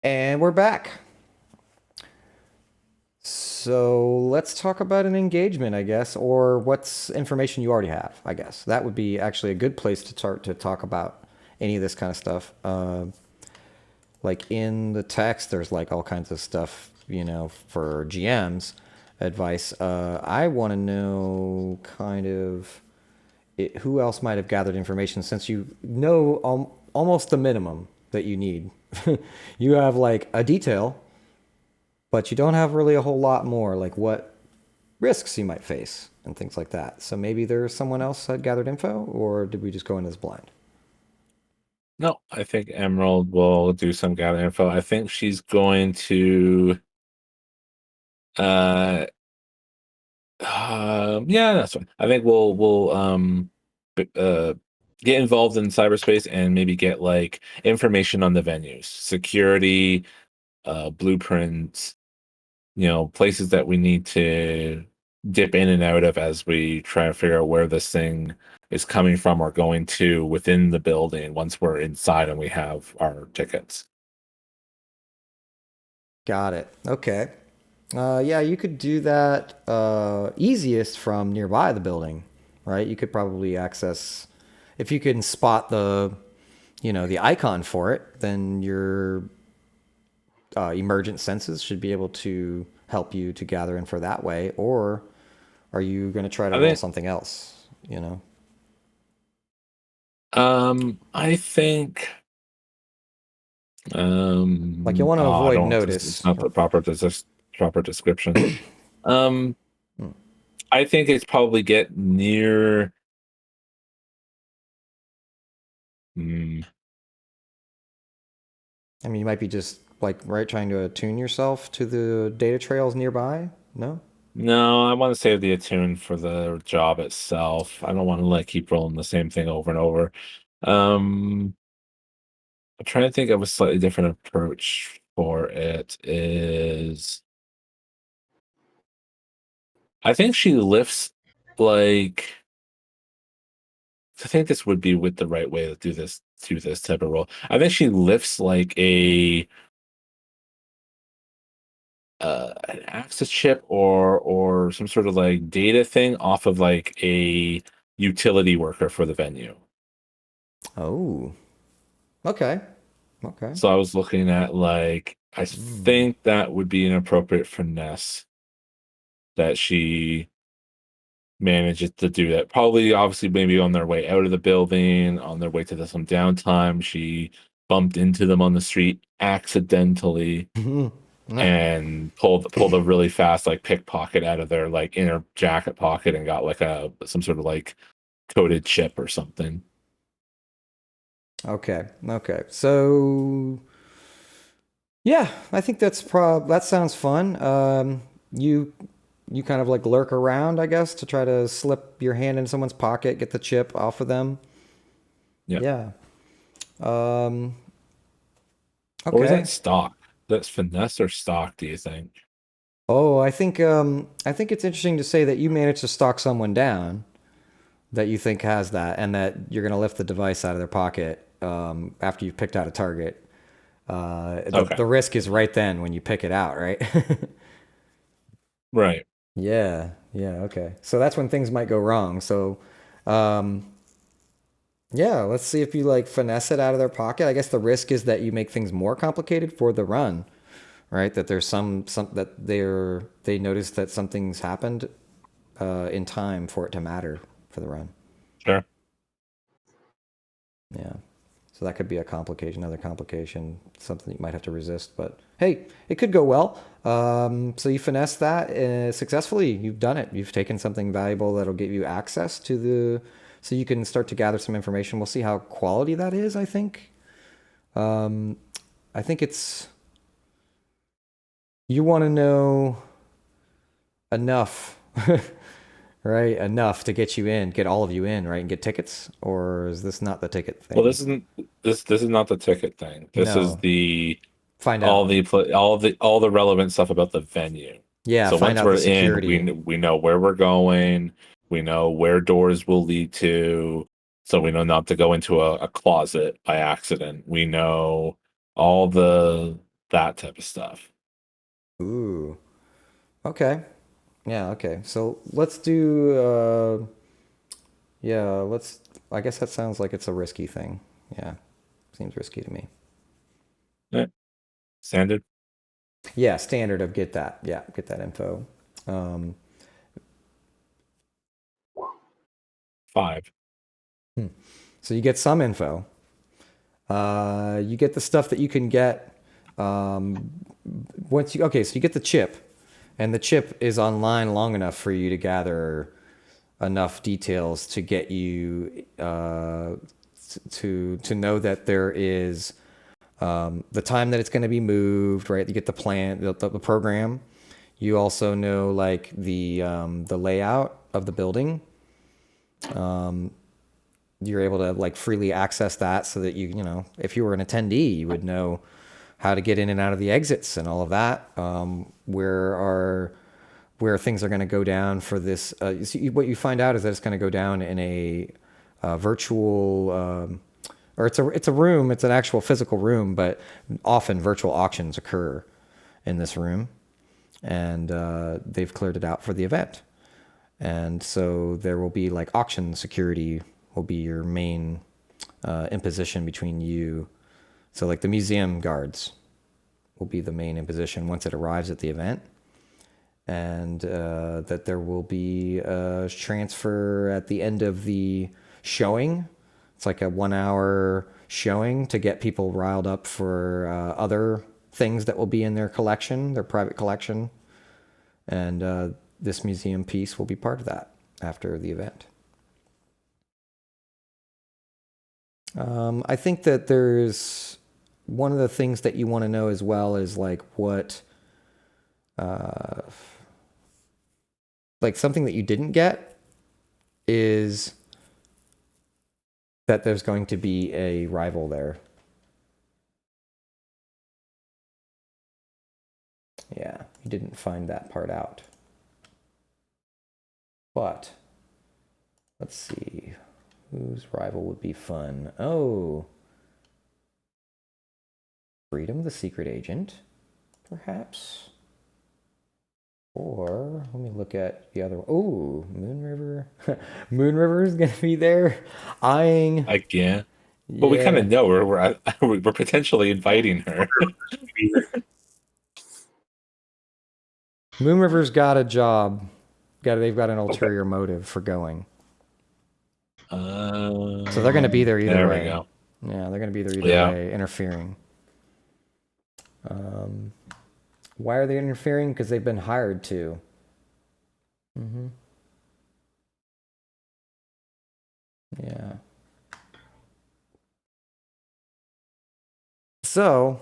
And we're back. So let's talk about an engagement, I guess, or what's information you already have, I guess. That would be actually a good place to start to talk about any of this kind of stuff. Like in the text, there's like all kinds of stuff, for GMs advice. I want to know kind of who else might have gathered information since you know almost the minimum that you need. You have like a detail, but you don't have really a whole lot more, like what risks you might face and things like that. So maybe there's someone else that gathered info, or did we just go in as blind? No, I think Emerald will do some gather info. I think she's going to uh yeah, that's fine. I think we'll get involved in cyberspace and maybe get like information on the venues, security, blueprints, places that we need to dip in and out of as we try to figure out where this thing is coming from or going to within the building once we're inside and we have our tickets. Got it. Okay. Yeah, you could do that easiest from nearby the building, right? You could probably access, if you can spot the icon for it, then your emergent senses should be able to help you to gather info that way. Or are you going to try to I roll think something else? I think Like you'll want to I avoid don't it's notice. not the proper description. Um Hmm. I think it's probably get near mm, I mean, you might be just like right trying to attune yourself to the data trails nearby. No. no, I want to save the attune for the job itself. I don't want to like keep rolling the same thing over and over. Um I'm trying to think of a slightly different approach for it is I think she lifts like I think this would be with the right way to do this type of role. I think she lifts like a an access chip or some sort of like data thing off of like a utility worker for the venue. Oh. Okay. Okay. So I was looking at like I Hmm. think that would be an appropriate finesse that she manages to do that. Probably obviously maybe on their way out of the building, on their way to some downtime, she bumped into them on the street accidentally Nah. and pulled a really fast like pickpocket out of their like inner jacket pocket and got like a some sort of like coded chip or something. Okay. Okay. So yeah, I think that sounds fun. You you kind of like lurk around, I guess, to try to slip your hand in someone's pocket, get the chip off of them. Yeah. Yeah. Um. Or was that Okay. stock? That's finesse or stock, do you think? Oh, I think it's interesting to say that you managed to stalk someone down that you think has that, and that you're gonna lift the device out of their pocket after you've picked out a target. The Okay. the risk is right then when you pick it out, right? Right. Yeah, yeah, okay. So that's when things might go wrong. So, um, yeah, let's see if you like finesse it out of their pocket. I guess the risk is that you make things more complicated for the run, right? That there's some that they notice that something's happened in time for it to matter for the run. Sure. Yeah. So that could be a complication, another complication, something you might have to resist. But hey, it could go well. So you finesse that successfully. You've done it. You've taken something valuable that'll give you access to so you can start to gather some information. We'll see how quality that is. I think. Um, I think it's you want to know enough, right? Enough to get you in, get all of you in, right, and get tickets. Or is this not the ticket Well, thing? this is not the ticket thing. This is No. the Find out. all the relevant stuff about the venue. Yeah, So find once out the we're in, security. we know where we're going, we know where doors will lead to, so we know not to go into a closet by accident. We know all the that type of stuff. Ooh. Okay. Yeah. Okay. So let's do. Yeah. Let's. I guess that sounds like it's a risky thing. Yeah. Seems risky to me. Yeah. Standard. Yeah. Standard of get that. Yeah. Get that info. Um, 5. hmm. So you get some info. You get the stuff that you can get um, once you. Okay. So you get the chip, and the chip is online long enough for you to gather enough details to get you to know that there is the time that it's going to be moved, right? You get the plan, the program. You also know like the layout of the building. You're able to like freely access that so that you know if you were an attendee, you would know how to get in and out of the exits and all of that. Where things are going to go down for this. What you find out is that it's going to go down in a virtual, or it's a room. It's an actual physical room, but often virtual auctions occur in this room, and they've cleared it out for the event. And so there will be like auction security will be your main imposition between you. So like the museum guards will be the main imposition once it arrives at the event, and that there will be a transfer at the end of the showing. It's like a 1 hour showing to get people riled up for other things that will be in their collection, their private collection. And this museum piece will be part of that after the event. I think that there's one of the things that you want to know as well is like what, uh, like something that you didn't get is that there's going to be a rival there. Yeah, you didn't find that part out. But let's see. Whose rival would be fun? Oh, Freedom, the secret agent, perhaps. Or let me look at the other one. Oh, Moon River. Moon River is going to be there eyeing. Yeah, but we kind Yeah. of know we're potentially inviting her. Moon River's got a job. They've got an Okay. ulterior motive for going. So they're going to be there either There we way. go. Yeah, they're going to be there either Yeah. way, interfering. Um, why are they interfering? Because they've been hired to. Mm-hmm. Yeah. So,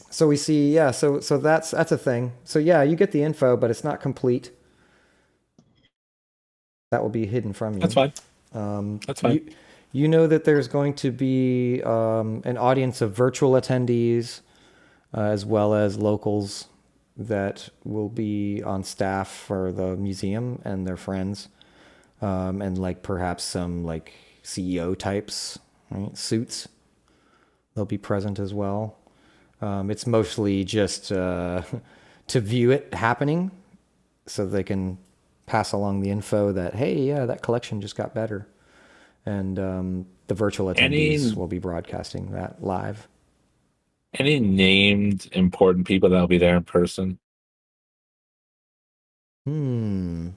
so we see, yeah. So that's a thing. So yeah, you get the info, but it's not complete. That will be hidden from That's you. fine. That's fine. You know that there's going to be an audience of virtual attendees as well as locals that will be on staff for the museum and their friends, and like perhaps some like CEO types, right? Suits. They'll be present as well. It's mostly just to view it happening, so they can pass along the info that hey, yeah, that collection just got better, and the virtual attendees Any will be broadcasting that live. any named important people that'll be there in person? Hmm.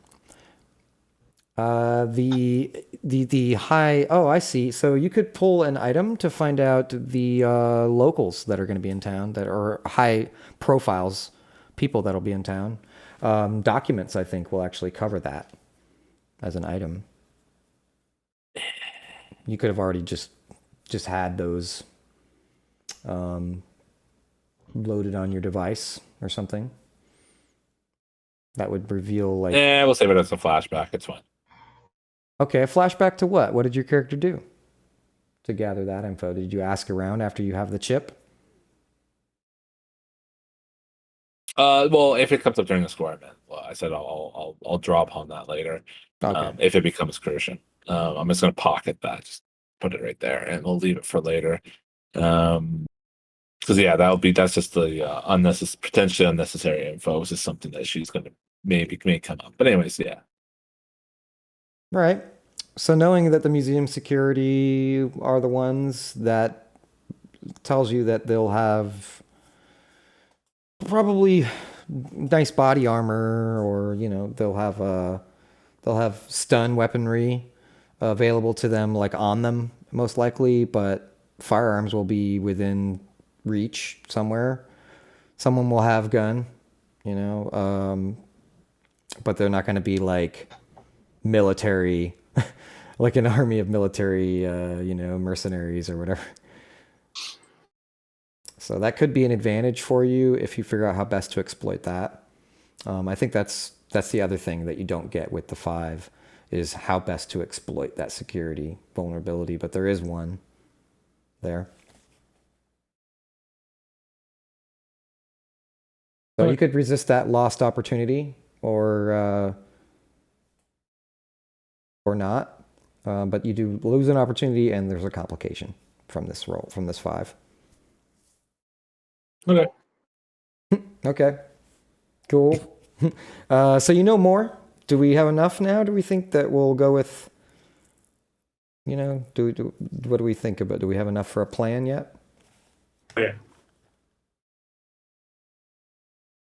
The high. Oh, I see. So you could pull an item to find out the locals that are going to be in town that are high profiles, people that'll be in town. Documents, I think, will actually cover that as an item. You could have already just had those loaded on your device or something. That would reveal like We'll save it as a flashback. It's fine. okay, a flashback to what? What did your character do to gather that info? Did you ask around after you have the chip? Well, if it comes up during the score, man, well, I said I'll draw upon that later. Okay. If it becomes crucial, I'm just gonna pocket that, just put it right there, and we'll leave it for later. Um, Because yeah, that's just the unnecessary, potentially unnecessary info. It's just something that she's gonna maybe may come up. But anyways, yeah. Right. So knowing that the museum security are the ones that tells you that they'll have probably nice body armor, or they'll have stun weaponry available to them, like on them most likely, but firearms will be within reach somewhere. Someone will have gun, you know, but they're not going to be like military, like an army of military, mercenaries or whatever. So that could be an advantage for you if you figure out how best to exploit that. I think that's the other thing that you don't get with the 5 is how best to exploit that security vulnerability, but there is one there. So you could resist that lost opportunity or not, but you do lose an opportunity, and there's a complication from this roll, from this 5. Okay. Okay, cool. So you know more. Do we have enough now? Do we think that we'll go with, what do we think about? Do we have enough for a plan yet? Yeah.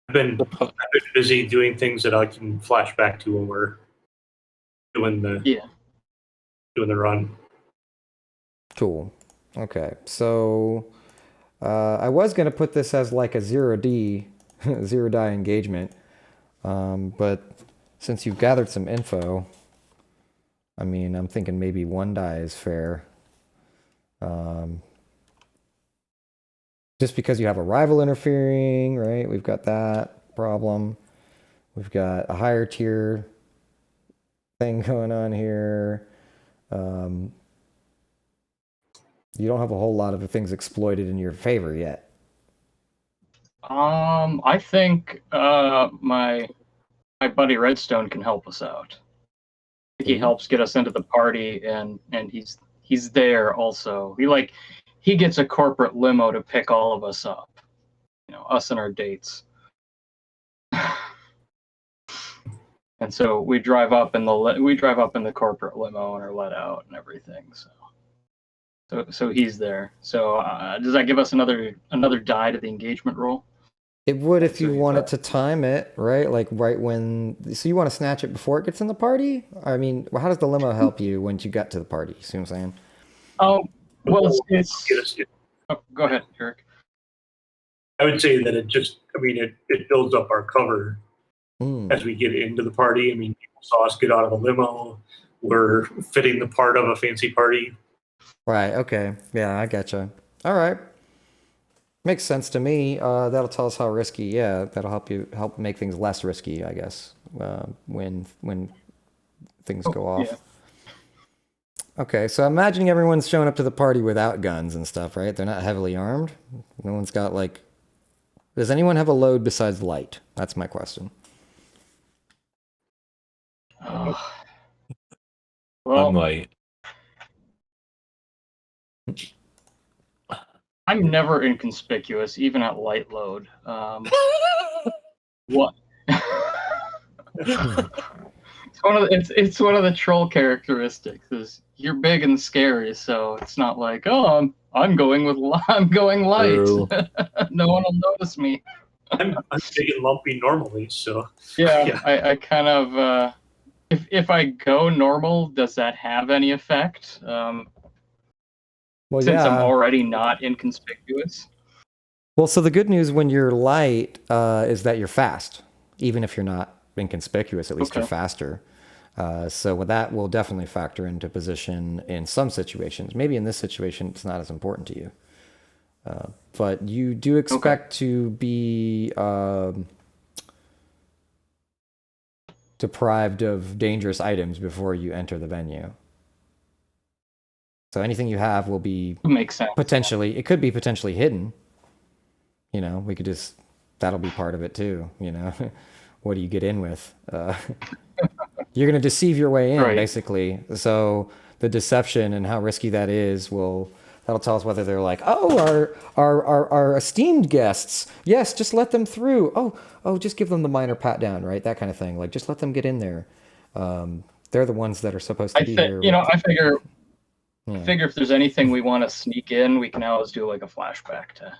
I've been busy doing things that I can flash back to when we're doing the run. Cool. Okay, so I was gonna put this as like a 0D, 0 die engagement, but since you've gathered some info, I mean, I'm thinking maybe 1 die is fair. Just because you have a rival interfering, right? We've got that problem. We've got a higher tier thing going on here. You don't have a whole lot of things exploited in your favor yet. I think my buddy Redstone can help us out. He helps get us into the party, and he's there also. He gets a corporate limo to pick all of us up, us and our dates. And so we drive up in the corporate limo and are let out and everything. So he's there. So does that give us another die to the engagement roll? It would if you wanted to time it, right? Like right when. So you want to snatch it before it gets in the party? I mean, how does the limo help you once you got to the party? See what I'm saying? Oh, well, go ahead, Eric. I would say that it builds up our cover as we get into the party. I mean, people saw us get out of a limo. We're fitting the part of a fancy party. Right. Okay. Yeah, I gotcha. All right. Makes sense to me. That'll tell us how risky. Yeah, that'll help make things less risky, I guess, when things go off. Yeah. Okay, so imagining everyone's showing up to the party without guns and stuff, right? They're not heavily armed. No one's got like. Does anyone have a load besides light? That's my question. Well, I'm light. I'm never inconspicuous, even at light load. What? It's one of the troll characteristics. Is you're big and scary, so it's not like, oh, I'm going light. No one will notice me. I'm big and lumpy normally, so yeah. I kind of if I go normal, does that have any effect? Well, since I'm already not inconspicuous. Well, so the good news when you're light is that you're fast, even if you're not inconspicuous. At least you're faster. So that will definitely factor into position in some situations. Maybe in this situation, it's not as important to you. But you do expect to be deprived of dangerous items before you enter the venue. So anything you have will be makes sense. Potentially, it could be potentially hidden. We could that'll be part of it too. What do you get in with? You're going to deceive your way in, basically. So the deception and how risky that is will That'll tell us whether they're like, oh, our esteemed guests. Yes, just let them through. Oh, just give them the minor pat down, right? That kind of thing. Like, just let them get in there. They're the ones that are supposed to be here. I figure if there's anything we want to sneak in, we can always do like a flashback to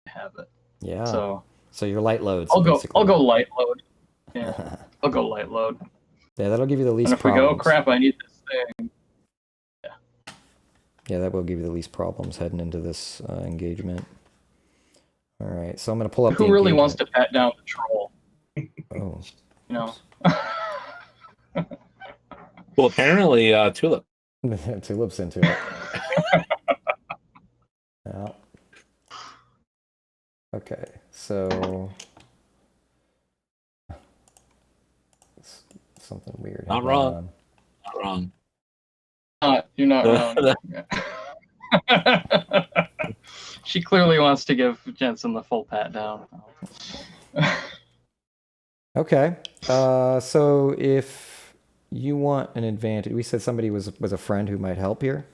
have it. Yeah. So your light loads. I'll basically. go light load. Yeah. I'll go light load. Yeah, that'll give you the least And if problems. we go, crap, I need this thing. Yeah, that will give you the least problems heading into this engagement. All right, so I'm going to pull up Who the really wants engagement. to pat down the troll? Oh. You know? Well, apparently, Tulip. Tulip's into it. Yeah. Okay, so something weird. Not wrong. Not wrong. You're not wrong. She clearly wants to give Jensen the full pat down. Okay, so if you want an advantage, we said somebody was a friend who might help here.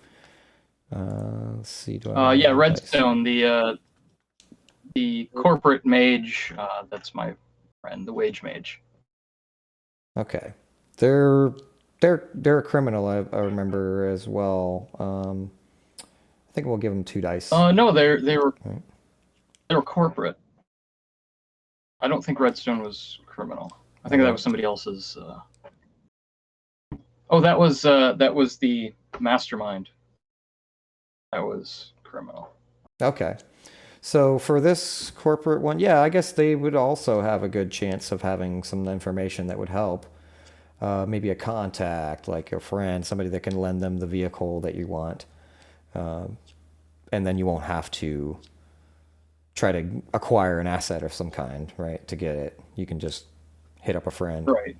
Let's see. Do I yeah, Redstone, the corporate mage. That's my friend, the wage mage. Okay, they're a criminal. I remember as well. I think we'll give them 2 dice. No, they were corporate. I don't think Redstone was criminal. I think that was somebody else's. Oh, that was the mastermind. That was criminal. Okay. So for this corporate one, yeah, I guess they would also have a good chance of having some information that would help. Maybe a contact, like a friend, somebody that can lend them the vehicle that you want. And then you won't have to try to acquire an asset of some kind, right, to get it. You can just hit up a friend. Right.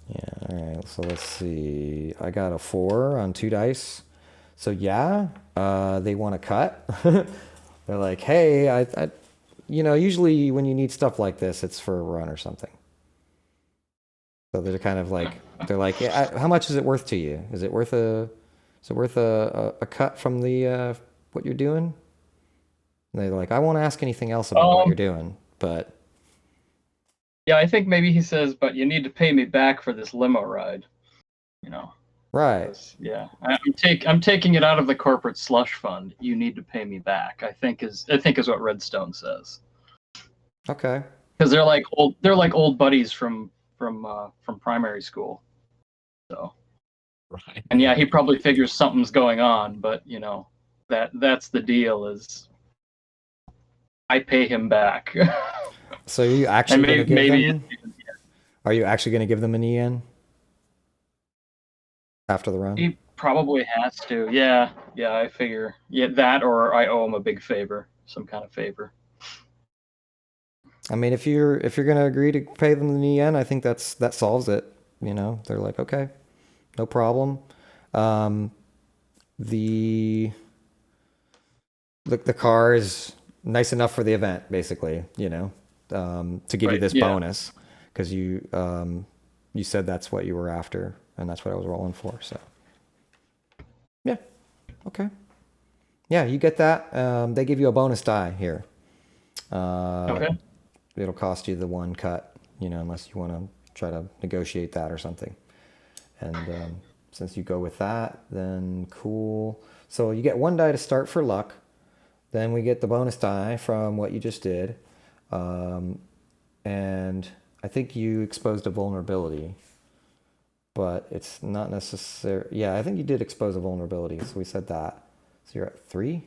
Yeah, all right. So let's see. I got a 4 on 2 dice. So yeah, they want to cut. They're like, hey, I usually when you need stuff like this, it's for a run or something. So they're kind of like, yeah, how much is it worth to you? Is it worth a cut from the what you're doing? And they're like, I won't ask anything else about what you're doing, but yeah, I think maybe he says, but you need to pay me back for this limo ride. You know. Right. Yeah, I'm taking it out of the corporate slush fund. You need to pay me back. I think is what Redstone says. Okay. Because they're like old buddies from primary school. So. Right. And yeah, he probably figures something's going on, but that's the deal is I pay him back. So are you actually going to give them? Yeah. Are you actually going to give them an EN after the run? He probably has to. Yeah, I figure. Yeah, that or I owe him a big favor, some kind of favor. I mean, if you're going to agree to pay them the EN, I think that solves it. They're like, okay, no problem. The car is nice enough for the event, basically. To give you this bonus, because you said that's what you were after, and that's what I was rolling for. So, yeah, okay, yeah, you get that. They give you a bonus die here. Okay. It'll cost you the 1 cut, unless you want to try to negotiate that or something. And since you go with that, then cool. So you get 1 die to start for luck. Then we get the bonus die from what you just did. And I think you exposed a vulnerability, but it's not necessary. Yeah, I think you did expose a vulnerability. So we said that. So you're at 3.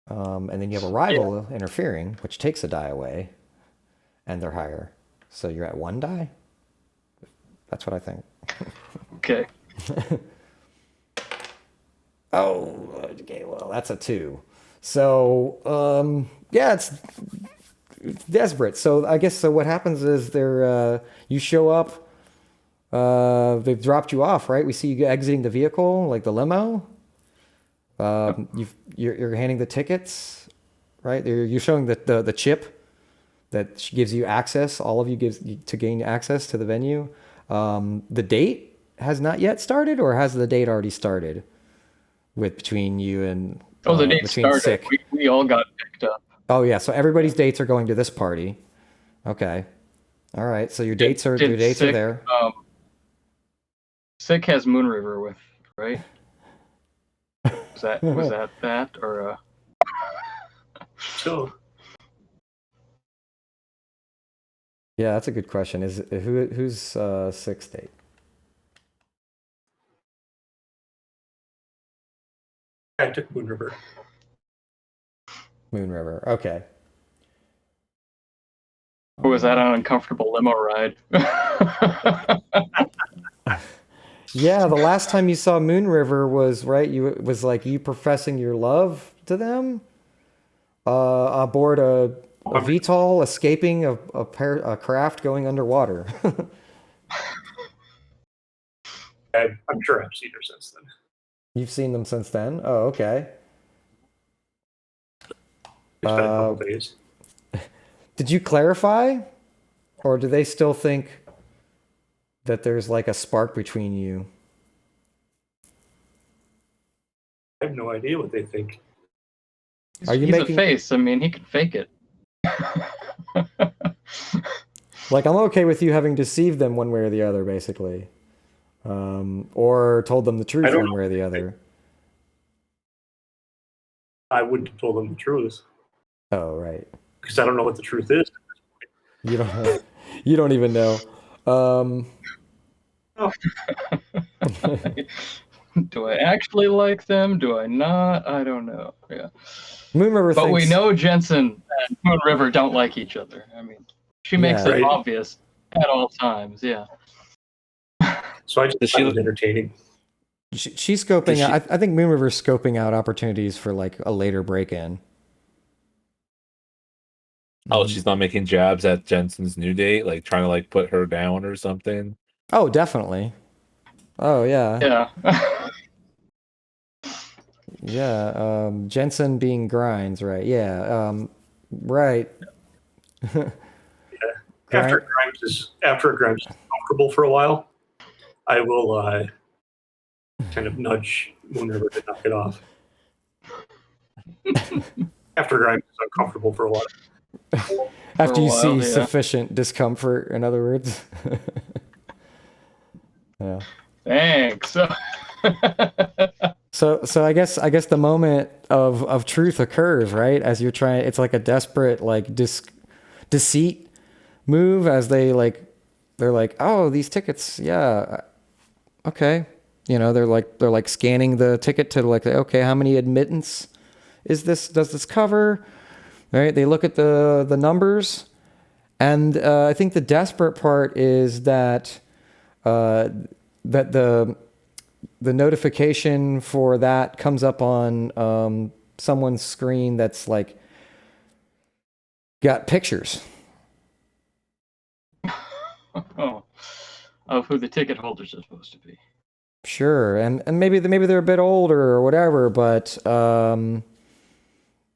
And then you have a rival interfering, which takes a die away, and they're higher. So you're at 1 die. That's what I think. Okay. Oh, okay. Well, that's a 2. So, yeah, it's desperate. So I guess what happens is you show up. They've dropped you off, right? We see you exiting the vehicle, like the limo. You're handing the tickets, right? You're showing the chip that gives you access. All of you to gain access to the venue. The date has not yet started, or has the date already started? with between you and Oh, the date between started. Sick. We all got picked up. Oh yeah, so everybody's dates are going to this party. Okay. All right. So your dates are Sick, there. Sick has Moon River with, right? Was that or So Yeah, that's a good question. Who's Sick's date? I took Moon River. Moon River. Okay. or was that an uncomfortable limo ride? Yeah, the last time you saw Moon River was right. It was like you professing your love to them aboard a VTOL, escaping a craft going underwater. I'm sure I've seen her since then. You've seen them since then? Oh, okay. It's been a couple days. Did you clarify? Or do they still think that there's like a spark between you? I have no idea what they think. Are you He's making a face. I mean, he can fake it. like I'm okay with you having deceived them one way or the other, basically, or told them the truth one way or the other. I wouldn't have told them the truth Oh, right. because I don't know what the truth is. You don't. You don't even know. Do I actually like them? Do I not? I don't know. Yeah. Moon River But thinks, we know Jensen and Moon River don't like each other. I mean, she makes Yeah. it Right. obvious at all times. Yeah. So I just Does she thought it was look- entertaining. she's scoping out. I think Moon River's scoping out opportunities for like a later break-in. Oh, she's not making jabs at Jensen's new date, like trying to like put her down or something. Oh, definitely. Oh yeah. Yeah. Yeah. Jensen being grinds, right? Yeah. Right. After Grimes is comfortable for a while, I will kind of nudge Moon River to knock it off. After Grimes is uncomfortable for a while. After you while, see yeah. sufficient discomfort, in other words. Yeah. Thanks. So I guess the moment of truth occurs, right? As you're trying, it's like a desperate like deceit move as they're like, oh, these tickets, yeah, okay, they're like scanning the ticket to like, okay, how many admittance does this cover? Right? They look at the numbers, and I think the desperate part is that that the notification for that comes up on someone's screen that's like got pictures. Oh, of who the ticket holders are supposed to be. Sure, and maybe they're a bit older or whatever, but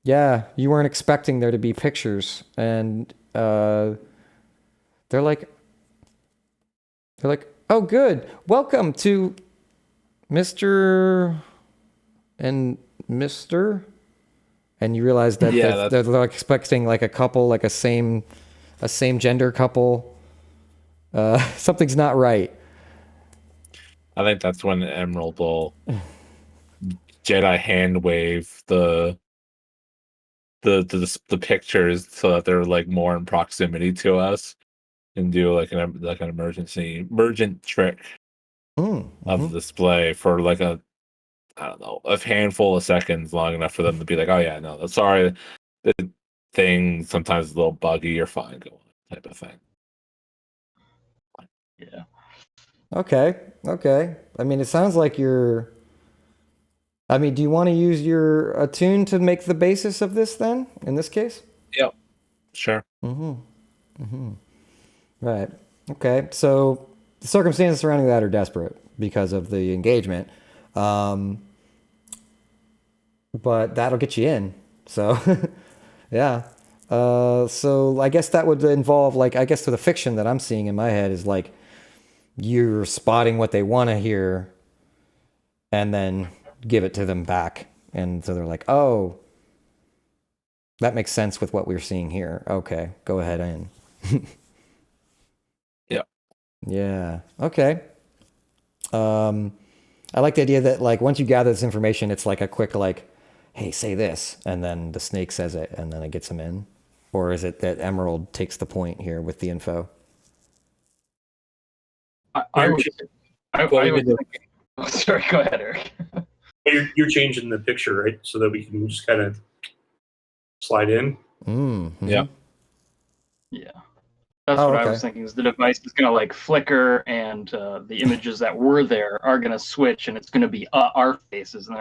yeah, you weren't expecting there to be pictures, and they're like, oh, good, welcome to Mr. and Mr. And you realize that they're like expecting like a couple, like a same gender couple. Something's not right. I think that's when Emerald will Jedi hand wave the pictures so that they're like more in proximity to us, and do like an emergent trick of the display for like a handful of seconds, long enough for them to be like, oh yeah, no, sorry, the thing sometimes is a little buggy, you're fine, go on, type of thing. Yeah. Okay. I mean, it sounds like you're. I mean, do you want to use your attune to make the basis of this then? In this case. Yep. Sure. Right. Okay. So the circumstances surrounding that are desperate because of the engagement, but that'll get you in. So, yeah. So I guess that would involve I guess the fiction that I'm seeing in my head is like you're spotting what they want to hear, and then give it to them back. And so they're like, oh, that makes sense with what we're seeing here. Okay, go ahead in. Yeah. Yeah. Okay. I like the idea that like once you gather this information, it's like a quick like, hey, say this, and then the snake says it, and then it gets him in. Or is it that Emerald takes the point here with the info? I would Well, think, oh, sorry, go ahead, Eric. You're changing the picture, right? So that we can just kind of slide in. Mm-hmm. Yeah. Yeah. That's what I was thinking, is the device is going to like flicker, and the images that were there are going to switch, and it's going to be our faces, and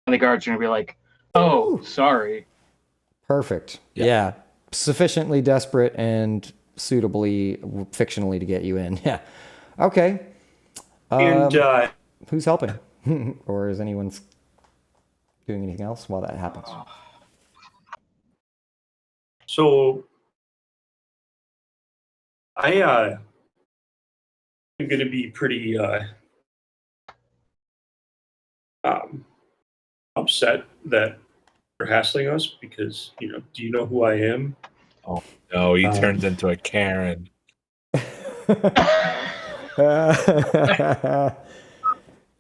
the guards are going to be like, oh, sorry. Perfect. Yeah. Yeah. Sufficiently desperate and suitably fictionally to get you in. Yeah. Okay. And Who's helping? Or is anyone doing anything else while that happens? so I'm going to be pretty upset that they're hassling us because, do you know who I am? Oh no, he turns into a Karen. Yeah.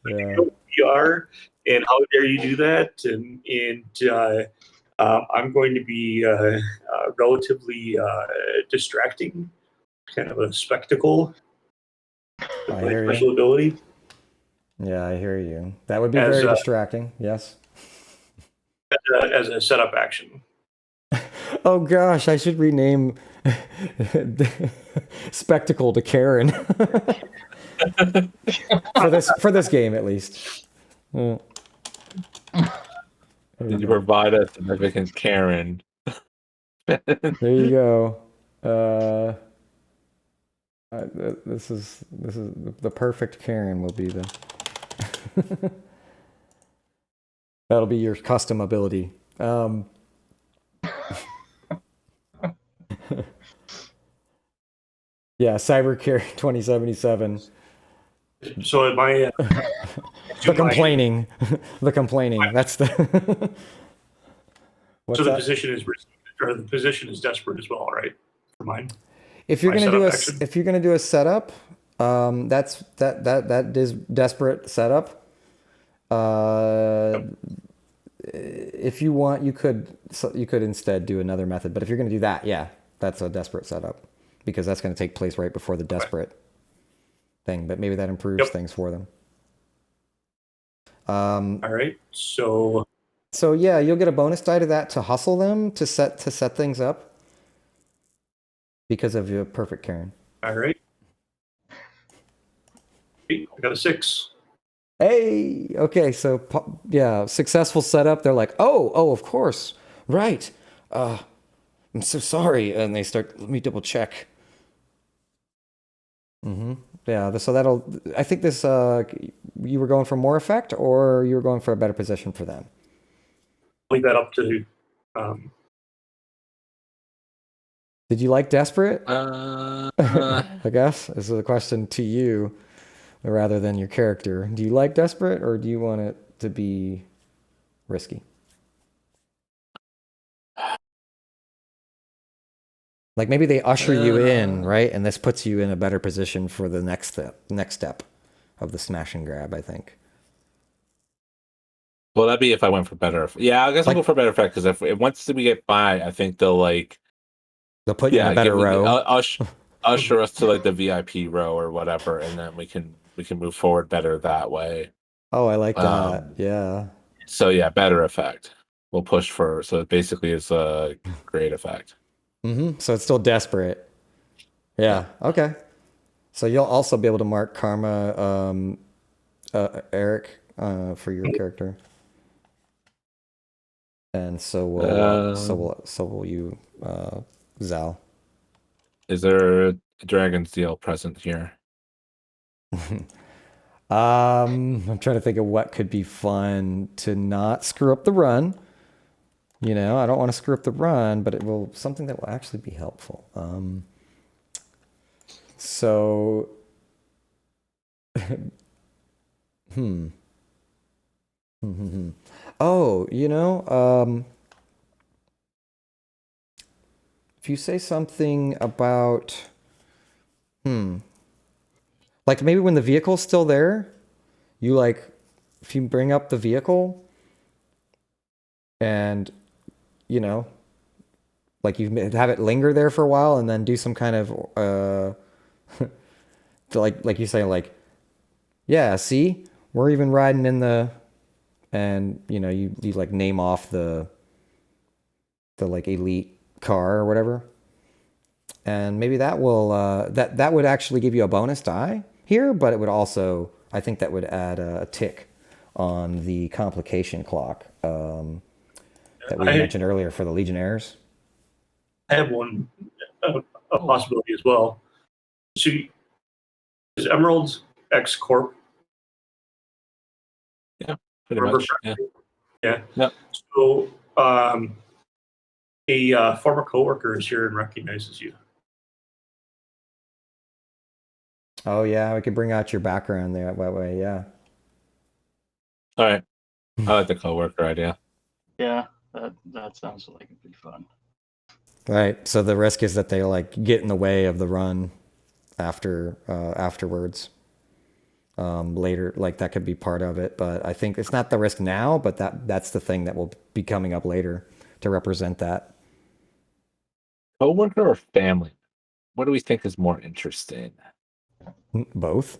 You know who we are, and how dare you do that? And I'm going to be relatively distracting, kind of a spectacle with I my hear special you. ability. Yeah, I hear you. That would be As, very distracting. Yes. As a setup action. Oh gosh, I should rename Spectacle to Karen. for this game at least. There Did you provide a significant Karen? you go. This is the perfect Karen will be the that'll be your custom ability. Yeah, Cybercare 2077. So am I? The complaining. The complaining. That's the. What's So the that? position is risky, or the position is desperate as well, right? For mine. If you're My gonna do a setup action? if you're gonna do a setup, that is desperate setup. If you want, you could instead do another method. But if you're gonna do that, yeah, that's a desperate setup because that's gonna take place right before the desperate thing. But maybe that improves things for them. All right. So yeah, you'll get a bonus die to that to hustle them to set things up because of your perfect Karen. all right. I got a 6. Hey, okay, so yeah, successful setup. They're like, oh, of course, right. I'm so sorry, and they start. Let me double check. Yeah, so that'll. I think this. You were going for more effect, or you were going for a better position for them. Leave that up to. Did you like desperate? Uh, I guess this is a question to you, rather than your character. Do you like desperate, or do you want it to be risky? Like maybe they usher you in, right? And this puts you in a better position for the next step of the smash and grab, I think. well, that'd be if I went for better. Yeah, I guess I'll go for better effect because if once we get by, I think they'll put you in a better row. Usher us to like the VIP row or whatever, and then we can move forward better that way. Oh, I like that. Yeah. So yeah, better effect. We'll push for so basically it's a great effect. So it's still desperate. Yeah. Okay. So you'll also be able to mark karma, Eric, for your character, and so will you, Zal. Is there a dragon's deal present here? I'm trying to think of what could be fun to not screw up the run. I don't want to screw up the run, but it will something that will actually be helpful. So, Mhm. Oh, if you say something about, like maybe when the vehicle's still there, you like, if you bring up the vehicle and, you know, like you have it linger there for a while and then do some kind of, like you say, like, yeah, see, we're even riding in the, and you like name off the like elite car or whatever, and maybe that will that would actually give you a bonus die here, but it would also, I think that would add a tick on the complication clock that we I, mentioned earlier for the Legionnaires. I have one a possibility as well. So is Emerald's X Corp? Yeah, pretty Remember? much. Yeah. Yeah. Yep. So a former coworker is here and recognizes you. Oh yeah, we could bring out your background there that way. Yeah. All right. I like the coworker idea. Yeah, that sounds like it'd be fun. Right. So the risk is that they like get in the way of the run afterwards. Later, like that could be part of it, but I think it's not the risk now, but that's the thing that will be coming up later to represent that. Coworker or family? What do we think is more interesting? Both.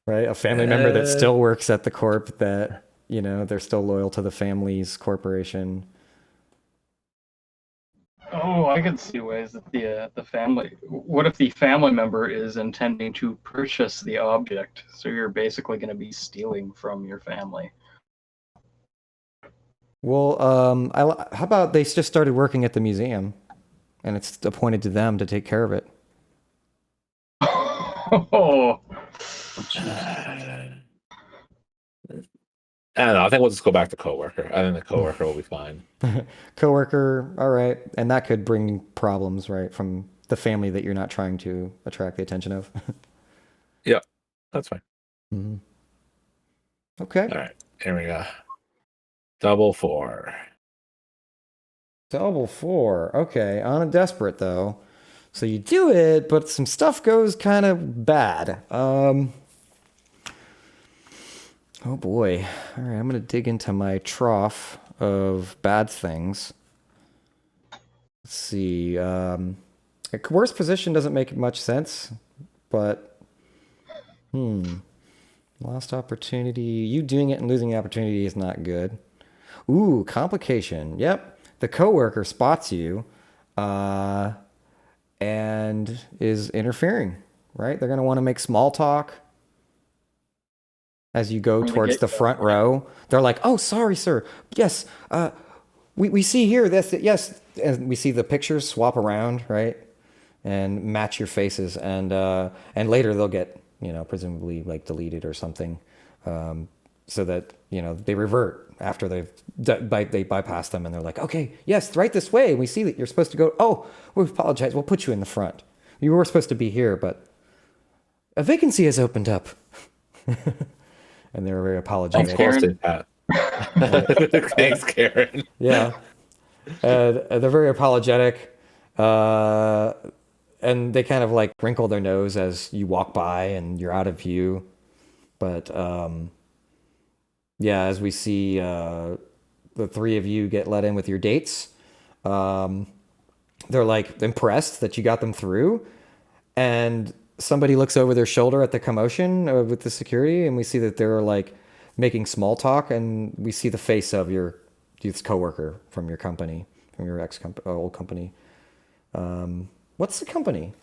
Right? A family member that still works at the corp, that, they're still loyal to the family's corporation. Oh, I can see ways that the family. What if the family member is intending to purchase the object? So you're basically going to be stealing from your family. Well, how about they just started working at the museum and it's appointed to them to take care of it? Oh, I don't know. I think we'll just go back to coworker. I think the coworker will be fine. Coworker, all right. And that could bring problems, right, from the family that you're not trying to attract the attention of. Yeah, that's fine. Mm-hmm. Okay. All right, here we go. Double 4. Double 4. Okay, on a desperate though. So you do it, but some stuff goes kind of bad. Oh boy. All right, I'm going to dig into my trough of bad things. Let's see. Worst position doesn't make much sense, but lost opportunity. You doing it and losing the opportunity is not good. Ooh, complication. Yep. The coworker spots you and is interfering, right? They're going to want to make small talk as you go towards the front row. They're like, "Oh, sorry, sir. Yes, we see here this, yes." And we see the pictures swap around, right? And match your faces. And later they'll get, presumably like deleted or something. So that, they revert after they bypass them and they're like, "Okay, yes, right this way. We see that you're supposed to go. Oh, we apologize. We'll put you in the front. You were supposed to be here, but a vacancy has opened up." And they're very apologetic. Thanks, Karen. Yeah. They're very apologetic. And they kind of like wrinkle their nose as you walk by and you're out of view. But yeah, as we see the three of you get let in with your dates, they're like impressed that you got them through. And somebody looks over their shoulder at the commotion with the security, and we see that they're like making small talk, and we see the face of your coworker from your company, from your old company. What's the company?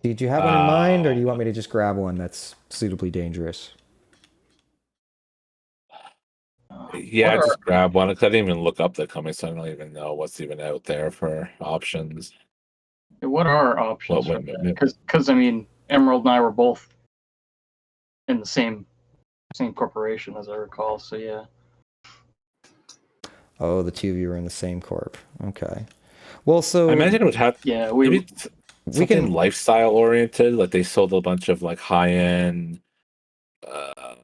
Did you have one in mind, or do you want me to just grab one that's suitably dangerous? Yeah, just grab one. I didn't even look up the company, so I don't even know what's even out there for options. What are our options? Because I mean, Emerald and I were both in the same corporation, as I recall. So yeah. Oh, the two of you are in the same corp. Okay. Well, so I imagine it would have. Yeah, maybe something lifestyle oriented. Like they sold a bunch of like high end.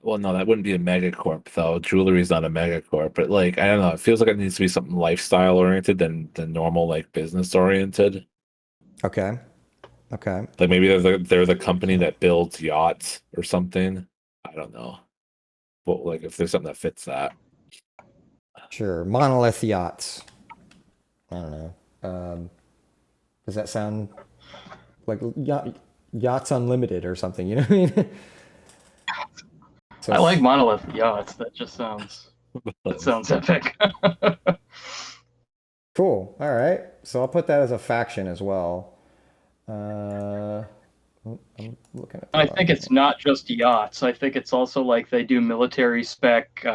Well, no, that wouldn't be a megacorp though. Jewelry is not a megacorp, but like I don't know. It feels like it needs to be something lifestyle oriented than normal like business oriented. Okay. Okay. Like maybe they're the company that builds yachts or something. I don't know. But like if there's something that fits that. Sure. Monolith yachts. I don't know. Does that sound like yachts unlimited or something? You know what I mean? So I like monolith yachts. That just sounds epic. cool. All right. So I'll put that as a faction as well. I'm looking at. I think it's not just yachts. I think it's also like they do military spec,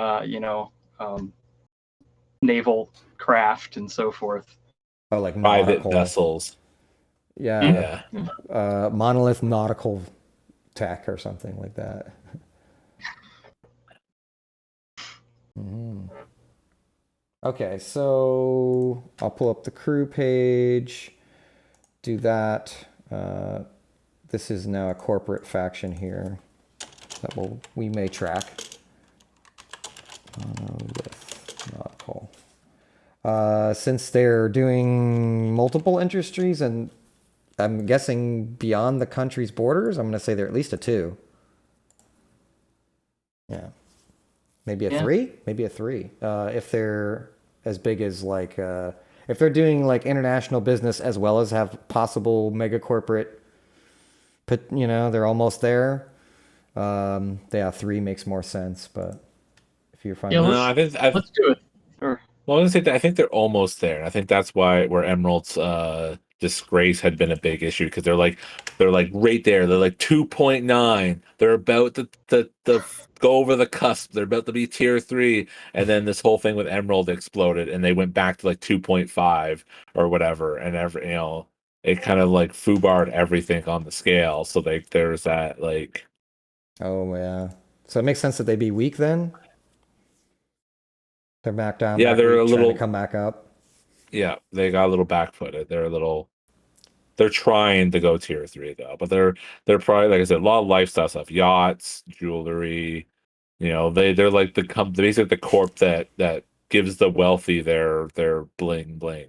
naval craft and so forth. Oh, like Private nautical vessels. Yeah. Yeah. Monolith nautical tech or something like that. Okay, so I'll pull up the crew page, do that. This is now a corporate faction here that we may track. With nautical. Since they're doing multiple industries and I'm guessing beyond the country's borders, I'm going to say they're at least a 2. Yeah. Maybe a 3? Maybe a 3. If they're as big as like, if they're doing like international business as well as have possible mega corporate, but they're almost there. Yeah, 3 makes more sense, but if you're fine. Yeah, No, let's do it. Or, well, I was gonna say that I think they're almost there. I think that's where Emerald's disgrace had been a big issue because they're like right there. They're like 2.9. They're about to go over the cusp. They're about to be tier 3, and then this whole thing with Emerald exploded, and they went back to like 2.5 or whatever, and it kind of like foobarred everything on the scale. So there's that like. Oh yeah. So it makes sense that they'd be weak then. They're back down. Yeah, they're a trying little to come back up. Yeah, they got a little back-footed. They're trying to go tier 3 though, but they're probably, like I said, a lot of lifestyle stuff, yachts, jewelry. They're like basically the corp that gives the wealthy their bling bling.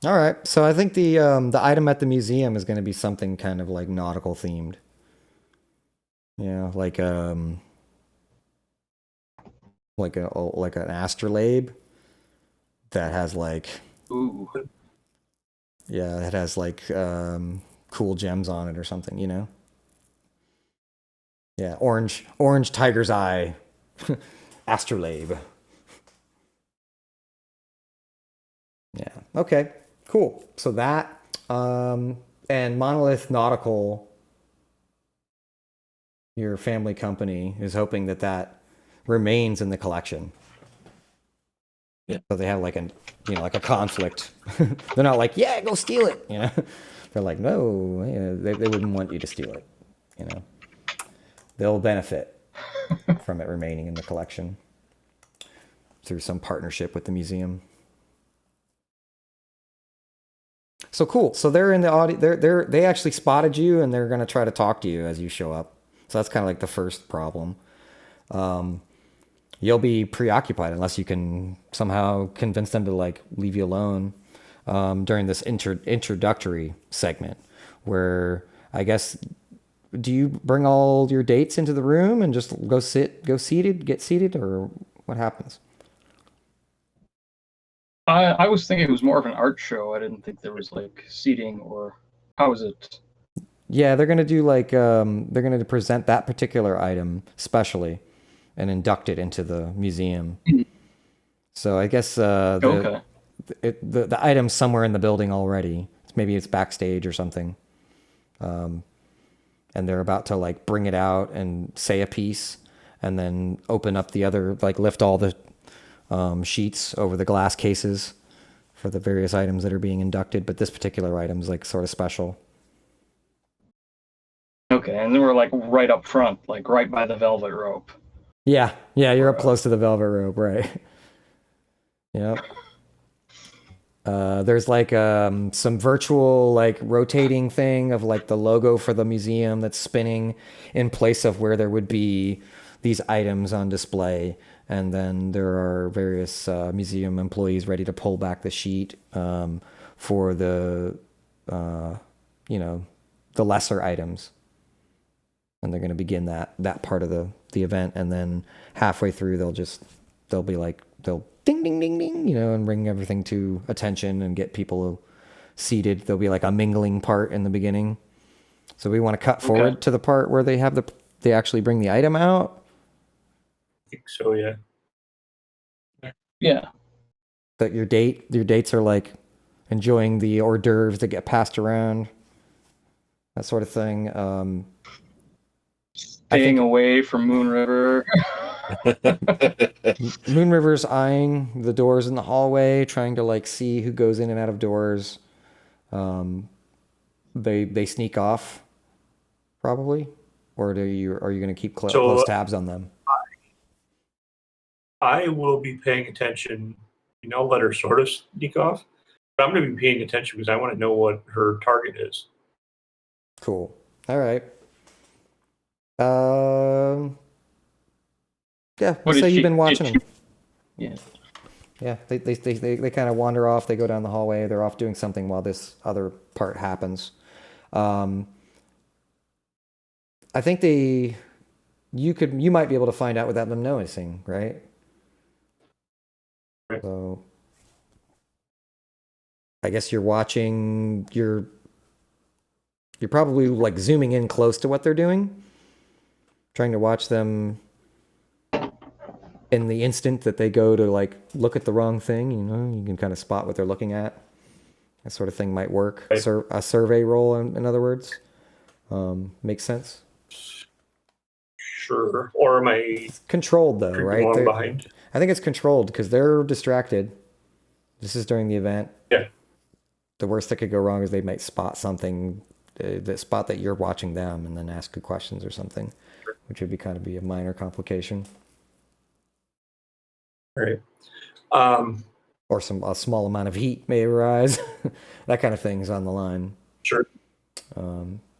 All right. So I think the item at the museum is going to be something kind of like nautical themed. Yeah, like an astrolabe that has like ooh. Yeah, it has like cool gems on it or something, Yeah, orange tiger's eye astrolabe. Yeah. Okay. Cool. So that and Monolith Nautical, your family company, is hoping that remains in the collection. Yeah. So they have like a conflict. They're not like, yeah, go steal it. They're like, no, they wouldn't want you to steal it. They'll benefit from it remaining in the collection through some partnership with the museum. So cool. So they're in the audio. They actually spotted you, and they're gonna try to talk to you as you show up. So that's kind of like the first problem. You'll be preoccupied unless you can somehow convince them to like leave you alone during this introductory segment, where I guess, do you bring all your dates into the room and just get seated, or what happens? I was thinking it was more of an art show. I didn't think there was like seating, or how is it? Yeah, they're gonna do like they're gonna present that particular item specially and induct it into the museum. So I guess the item's somewhere in the building already. Maybe it's backstage or something. And they're about to like bring it out and say a piece, and then open up the other, like lift all the sheets over the glass cases for the various items that are being inducted. But this particular item is like sort of special. Okay, and then we're like right up front, like right by the velvet rope. Yeah, you're up close to the velvet rope, right? Yep. There's like some virtual like rotating thing of like the logo for the museum that's spinning in place of where there would be these items on display. And then there are various museum employees ready to pull back the sheet for the, the lesser items. And they're going to begin that part of the event. And then halfway through, they'll be like, they'll ding, ding, ding, ding, and bring everything to attention and get people seated. There'll be like a mingling part in the beginning. So we want to cut forward to the part where they actually bring the item out. I think so, yeah. Yeah. But your dates are like enjoying the hors d'oeuvres that get passed around, that sort of thing. Staying away from Moon River. Moon River's eyeing the doors in the hallway, trying to like see who goes in and out of doors. They sneak off, probably, or are you going to keep close tabs on them? I will be paying attention. I'll let her sort of sneak off, but I'm going to be paying attention because I want to know what her target is. Cool. All right. Yeah, let's say you've been watching them. Yeah. Yeah, they kind of wander off. They go down the hallway. They're off doing something while this other part happens. I think you might be able to find out without them noticing, right? Right. So I guess you're watching. You're probably like zooming in close to what they're doing, trying to watch them. In the instant that they go to like look at the wrong thing, you can kind of spot what they're looking at. That sort of thing might work. Right. A survey roll, in other words, makes sense. Sure. Or am I It's controlled though, right? Behind? I think it's controlled because they're distracted. This is during the event. Yeah. The worst that could go wrong is they might spot something, that spot that you're watching them, and then ask you questions or something, Sure. which would be a minor complication. Right. Or a small amount of heat may arise. That kind of thing's on the line. Sure. Right.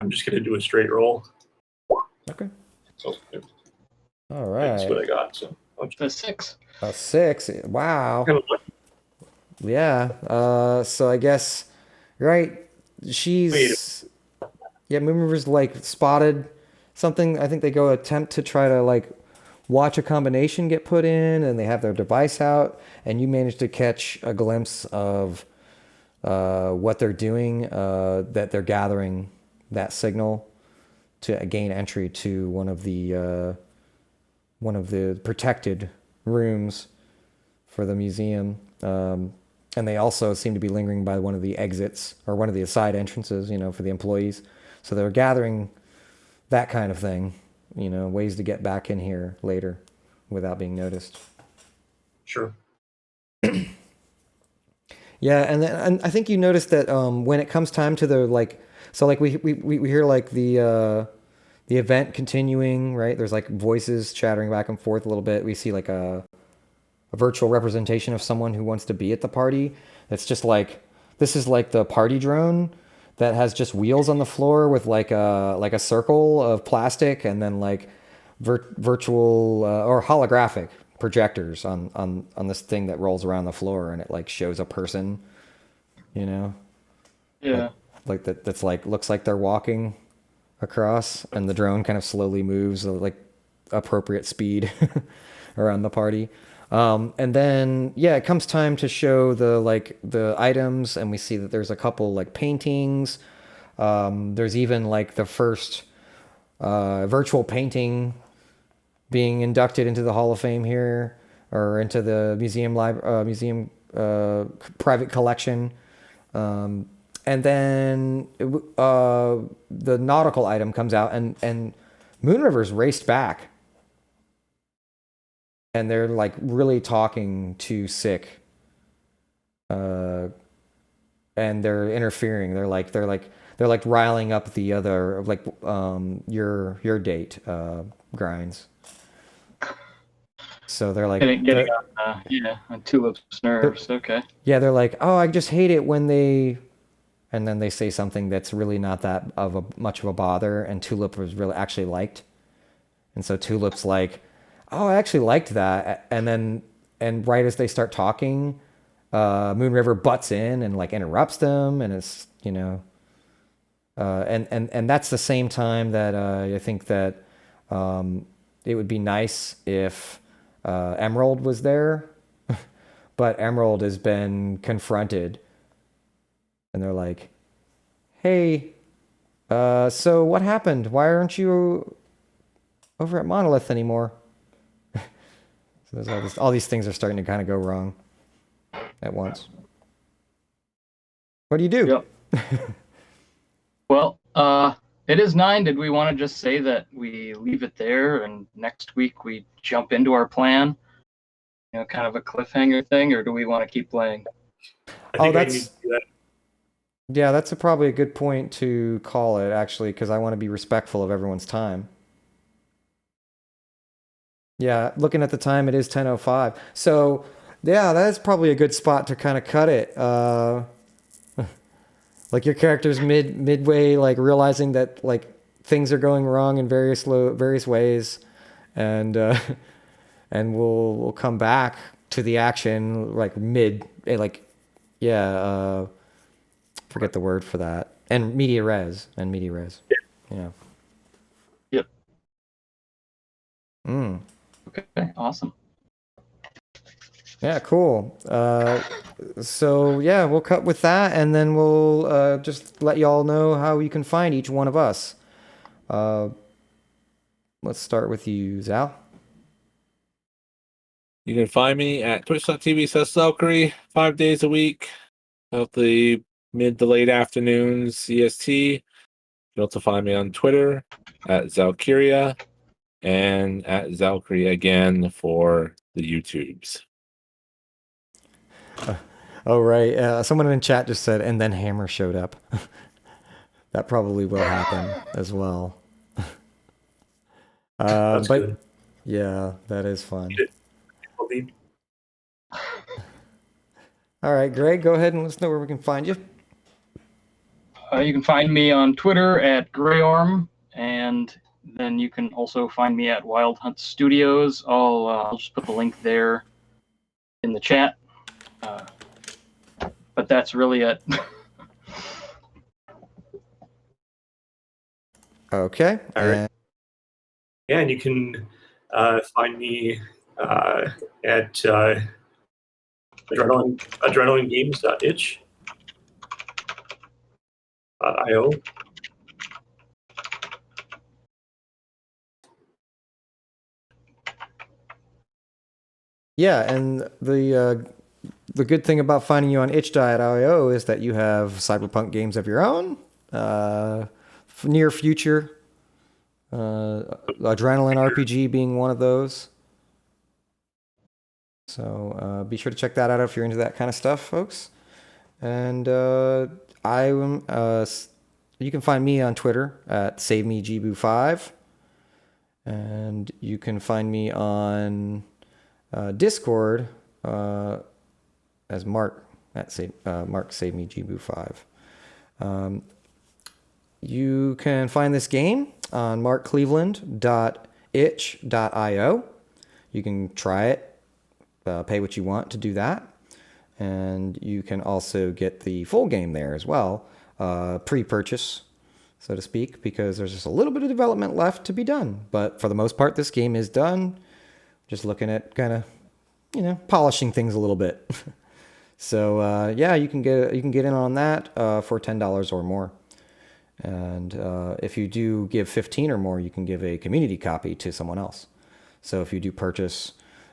I'm just going to do a straight roll. Okay. So All right. that's what I got. So A 6. A 6. Wow. Kind of like, Yeah. So I guess, right. She's, Moon River's like spotted something. I think they go attempt to try to like watch a combination get put in, and they have their device out, and you manage to catch a glimpse of what they're doing, that they're gathering that signal to gain entry to one of the protected rooms for the museum. And they also seem to be lingering by one of the exits or one of the side entrances, for the employees. So they're gathering that kind of thing, ways to get back in here later without being noticed. sure. Yeah, and I think you noticed that when it comes time to the we hear like the event continuing, right? There's like voices chattering back and forth a little bit. We see like a virtual representation of someone who wants to be at the party. It's just like, this is like the party drone that has just wheels on the floor with like a circle of plastic, and then like virtual or holographic projectors on this thing that rolls around the floor, and it like shows a person, Yeah. like that. That's like, looks like they're walking across, and the drone kind of slowly moves at like appropriate speed around the party. And then, it comes time to show the items, and we see that there's a couple like paintings. There's even like the first virtual painting being inducted into the Hall of Fame here, or into the museum private collection. And then the nautical item comes out, and Moon River's raced back. And they're like really talking to Sick, and they're interfering. They're like riling up the other, like your date, Grinds. So they're like, getting on Tulip's nerves. Okay. yeah, they're like, oh, I just hate it when they, and then they say something that's really not that of a much of a bother, and Tulip was really actually liked, and so Tulip's like, oh, I actually liked that, and right as they start talking, Moon River butts in and like interrupts them, and it's and that's the same time that I think that it would be nice if Emerald was there, but Emerald has been confronted, and they're like, "Hey, so what happened? Why aren't you over at Monolith anymore?" So there's all these things are starting to kind of go wrong at once. What do you do? Yep. Well, it is 9. Did we want to just say that we leave it there and next week we jump into our plan? Kind of a cliffhanger thing, or do we want to keep playing? I think I need to do that. Yeah, that's probably a good point to call it, actually, because I want to be respectful of everyone's time. Yeah, looking at the time, it is 10:05. So, yeah, that is probably a good spot to kind of cut it. Like your character's midway, like realizing that like things are going wrong in various ways, and and we'll come back to the action like forget the word for that, and media res. Yeah. Yep. Mm. Okay, awesome. Yeah, cool. So yeah, we'll cut with that, and then we'll just let y'all know how you can find each one of us. Let's start with you, Zal. You can find me at twitch.tv/Xalkyrie 5 days a week, about the mid to late afternoons CST. You can also find me on Twitter at Xalkyrie and at Xalkyrie again for the YouTubes. Oh, right. Someone in chat just said, and then Hammer showed up. That probably will happen as well. That's but good. yeah, that is fun. Indeed. All right, Greg, go ahead and let us know where we can find you. You can find me on Twitter at Greyorm, and then you can also find me at Wild Hunt Studios. I'll just put the link there in the chat. But that's really it. Okay. All right. Yeah, and you can find me at adrenalinegames.itch.io. Yeah, and the good thing about finding you on itch.io is that you have cyberpunk games of your own, near future, Adrenaline RPG being one of those. So be sure to check that out if you're into that kind of stuff, folks. And you can find me on Twitter at SaveMeGBoo5, and you can find me on Discord as Mark at Mark SaveMeGBoo5. You can find this game on markcleveland.itch.io. You can try it, pay what you want to do that, and you can also get the full game there as well, pre-purchase, so to speak, because there's just a little bit of development left to be done. But for the most part, this game is done. Just looking at kind of, polishing things a little bit. So yeah, you can get in on that for $10 or more. And if you do give 15 or more, you can give a community copy to someone else. So if you do purchase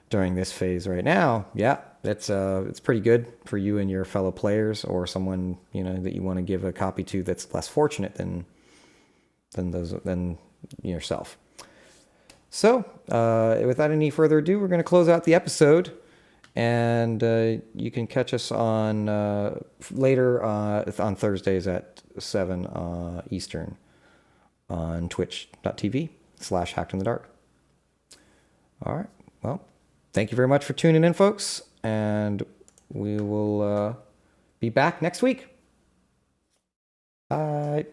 during this phase right now, yeah, it's pretty good for you and your fellow players, or someone that you want to give a copy to that's less fortunate than yourself. So without any further ado, we're going to close out the episode, and you can catch us on later on Thursdays at 7 Eastern on twitch.tv/hackedinthedark. All right. Well, thank you very much for tuning in, folks, and we will be back next week. Bye.